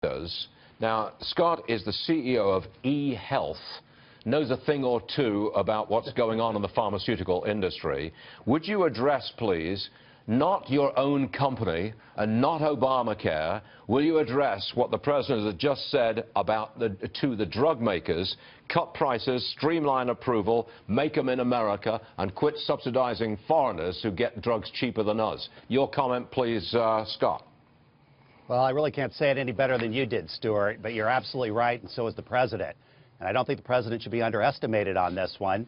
Flanders. Now, Scott is the CEO of EHealth, knows a thing or two about what's going on in the pharmaceutical industry. Would you address, please, not your own company and not Obamacare, will you address what the President has just said about the drug makers, cut prices, streamline approval, make them in America, and quit subsidizing foreigners who get drugs cheaper than us? Your comment, please, Scott. Well, I really can't say it any better than you did, Stuart, but you're absolutely right, and so is the President. And I don't think the President should be underestimated on this one.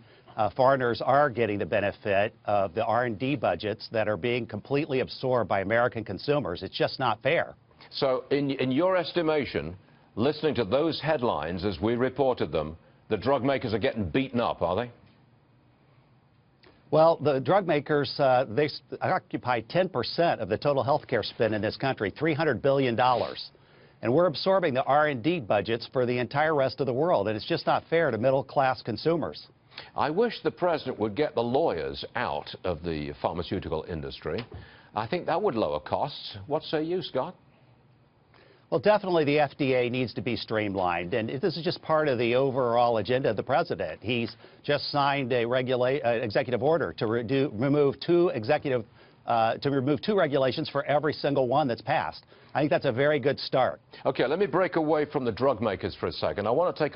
Foreigners are getting the benefit of the R&D budgets that are being completely absorbed by American consumers. It's just not fair. So in your estimation, listening to those headlines as we reported them, the drug makers are getting beaten up, are they? Well, the drug makers, they occupy 10% of the total health care spend in this country, $300 billion. And we're absorbing the R&D budgets for the entire rest of the world, and it's just not fair to middle-class consumers. I wish the President would get the lawyers out of the pharmaceutical industry. I think that would lower costs. What say you, Scott? Well, definitely the FDA needs to be streamlined, and this is just part of the overall agenda of the President. He's just signed a executive order to remove two regulations for every single one that's passed. I think that's a very good start. Okay, let me break away from the drug makers for a second. I want to take a